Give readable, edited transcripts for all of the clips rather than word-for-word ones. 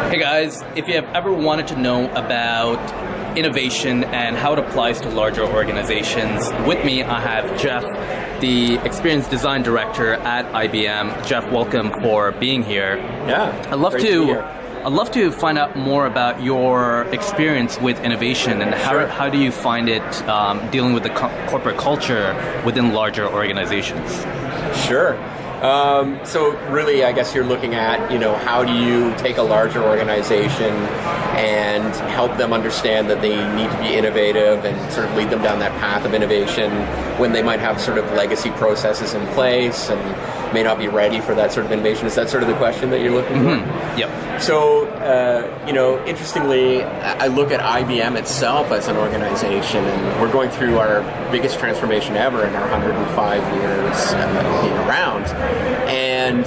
Hey guys, if you have ever wanted to know about innovation and how it applies to larger organizations, with me I have Geoff, the Experience Design Director at IBM. Geoff, welcome for being here. Yeah, I'd love to find out more about your experience with innovation and how do you find it dealing with the corporate culture within larger organizations? Sure. So really, I guess you're looking at, how do you take a larger organization and help them understand that they need to be innovative and sort of lead them down that path of innovation when they might have sort of legacy processes in place and may not be ready for that sort of innovation. Is that sort of the question that you're looking for? Yep. So, interestingly, I look at IBM itself as an organization, and we're going through our biggest transformation ever in our 105 years being around. And,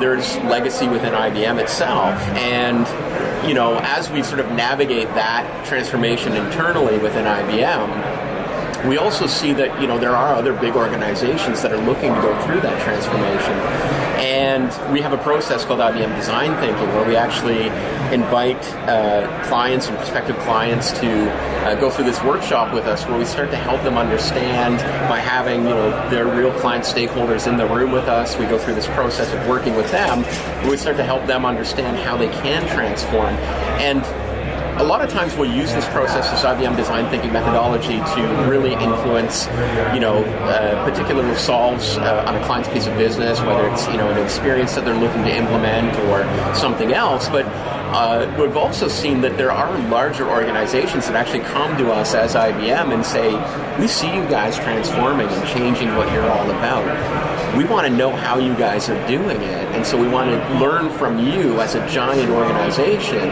there's legacy within IBM itself. And, as we sort of navigate that transformation internally within IBM, we also see that, there are other big organizations that are looking to go through that transformation. And we have a process called IBM Design Thinking where we actually invite clients and prospective clients to go through this workshop with us where we start to help them understand by having, their real client stakeholders in the room with us. We go through this process of working with them where we start to help them understand how they can transform. And a lot of times we'll use this process, this IBM Design Thinking methodology, to really influence, particular solves on a client's piece of business, whether it's, an experience that they're looking to implement or something else. But we've also seen that there are larger organizations that actually come to us as IBM and say, we see you guys transforming and changing what you're all about. We want to know how you guys are doing it. And so we want to learn from you as a giant organization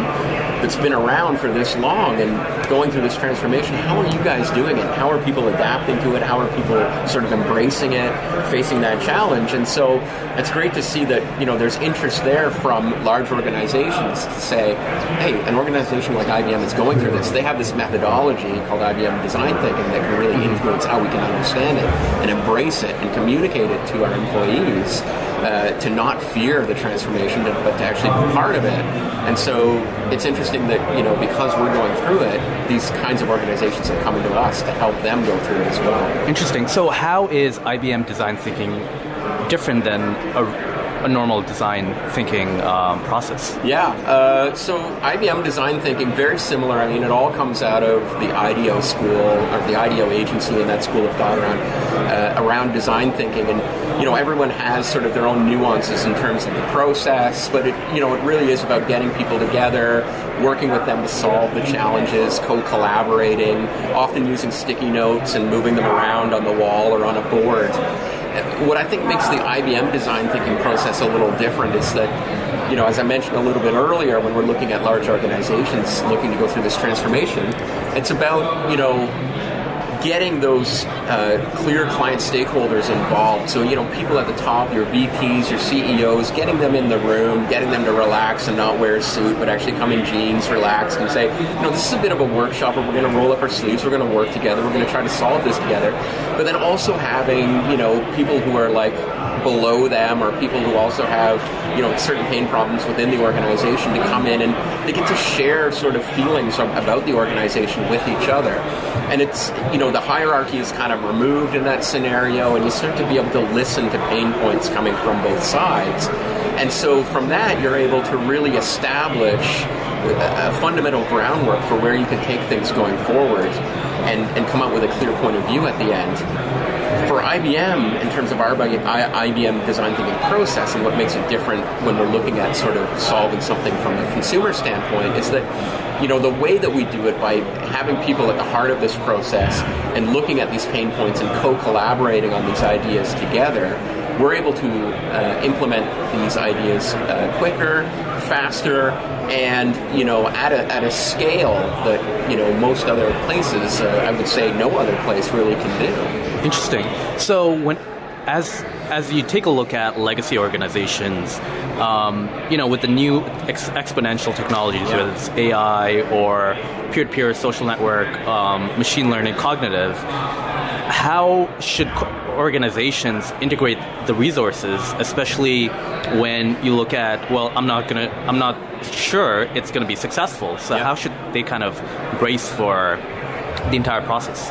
that's been around for this long and going through this transformation. How are you guys doing it? How are people adapting to it? How are people sort of embracing it, facing that challenge? And so it's great to see that, there's interest there from large organizations to say, hey, an organization like IBM is going through this. They have this methodology called IBM Design Thinking that can really influence how we can understand it and embrace it and communicate it to our employees to not fear the transformation, but to actually be part of it. And so it's interesting that, because we're going through it, these kinds of organizations are coming to us to help them go through it as well. Interesting. So how is IBM Design Thinking different than a normal design thinking process? Yeah, so IBM Design Thinking, very similar. I mean, it all comes out of the IDEO school, or the IDEO agency and that school of thought around design thinking. And, everyone has sort of their own nuances in terms of the process, but it really is about getting people together, working with them to solve the challenges, co-collaborating, often using sticky notes and moving them around on the wall or on a board. What I think makes the IBM design thinking process a little different is that, as I mentioned a little bit earlier, when we're looking at large organizations looking to go through this transformation, it's about, getting those clear client stakeholders involved. So, people at the top, your VPs, your CEOs, getting them in the room, getting them to relax and not wear a suit, but actually come in jeans, relax, and say, this is a bit of a workshop where we're going to roll up our sleeves, we're going to work together, we're going to try to solve this together. But then also having, people who are like below them or people who also have, certain pain problems within the organization to come in and they get to share sort of feelings about the organization with each other. And it's, the hierarchy is kind of removed in that scenario and you start to be able to listen to pain points coming from both sides. And so from that, you're able to really establish a fundamental groundwork for where you can take things going forward and come up with a clear point of view at the end. For IBM, in terms of our IBM design thinking process and what makes it different when we're looking at sort of solving something from a consumer standpoint is that, the way that we do it by having people at the heart of this process and looking at these pain points and co-collaborating on these ideas together, we're able to implement these ideas quicker, faster, and at a scale that most other places, I would say no other place really can do. Interesting. So as you take a look at legacy organizations, with the new exponential technologies, whether it's AI or peer-to-peer social network, machine learning, cognitive, how should organizations integrate the resources, especially when you look at, well, I'm not sure it's going to be successful. So how should they kind of brace for the entire process?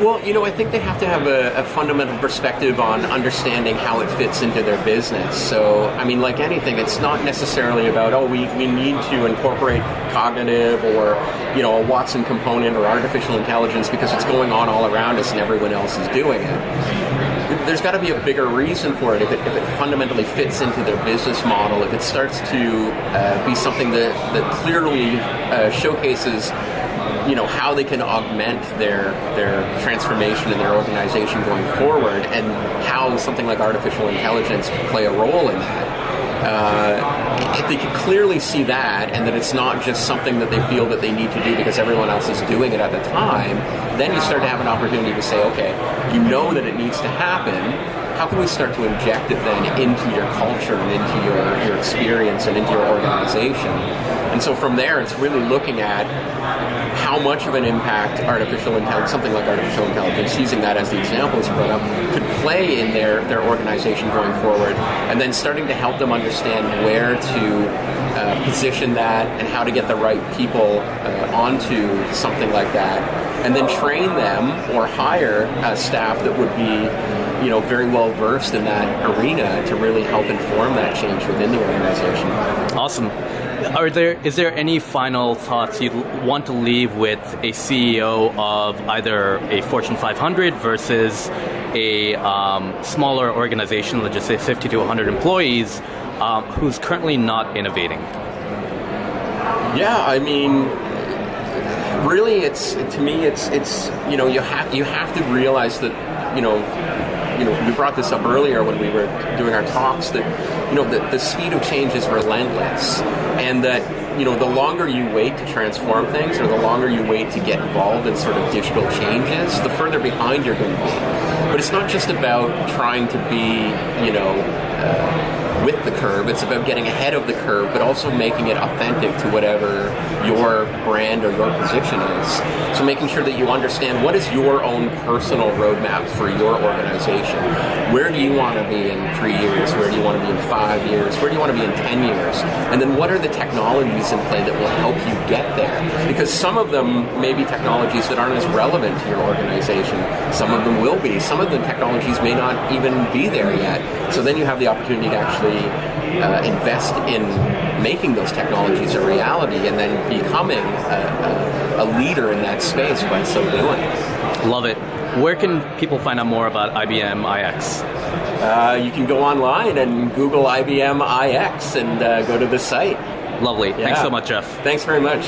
Well, I think they have to have a fundamental perspective on understanding how it fits into their business. So, like anything, it's not necessarily about, we need to incorporate cognitive or, a Watson component or artificial intelligence because it's going on all around us and everyone else is doing it. There's got to be a bigger reason for it if it fundamentally fits into their business model, if it starts to be something that clearly showcases how they can augment their transformation in their organization going forward, and how something like artificial intelligence can play a role in that. If they can clearly see that, and that it's not just something that they feel that they need to do because everyone else is doing it at the time, then you start to have an opportunity to say, okay, that it needs to happen. How can we start to inject it then into your culture and into your experience and into your organization? And so from there, it's really looking at how much of an impact something like artificial intelligence, using that as the example as you brought up, could play in their organization going forward, and then starting to help them understand where to position that and how to get the right people onto something like that, and then train them or hire staff that would be very well versed in that arena to really help inform that change within the organization. Awesome. Is there any final thoughts you'd want to leave with a CEO of either a Fortune 500 versus a smaller organization, let's just say 50 to 100 employees, who's currently not innovating? Yeah, really, it's you have to realize that we brought this up earlier when we were doing our talks, that the speed of change is relentless, and that the longer you wait to transform things, or the longer you wait to get involved in sort of digital changes, the further behind you're going to be. But it's not just about trying to be with the curve. It's about getting ahead of the curve, but also making it authentic to whatever your brand or your position is. So making sure that you understand what is your own personal roadmap for your organization. Where do you want to be in 3 years? Where do you want to be in 5 years? Where do you want to be in 10 years? And then what are the technologies in play that will help you get there? Because some of them may be technologies that aren't as relevant to your organization. Some of them will be. Some of the technologies may not even be there yet. So then you have the opportunity to actually invest in making those technologies a reality, and then becoming a leader in that space by so doing. Love it. Where can people find out more about IBM iX? You can go online and Google IBM iX and go to the site. Lovely. Thanks so much, Geoff. Thanks very much.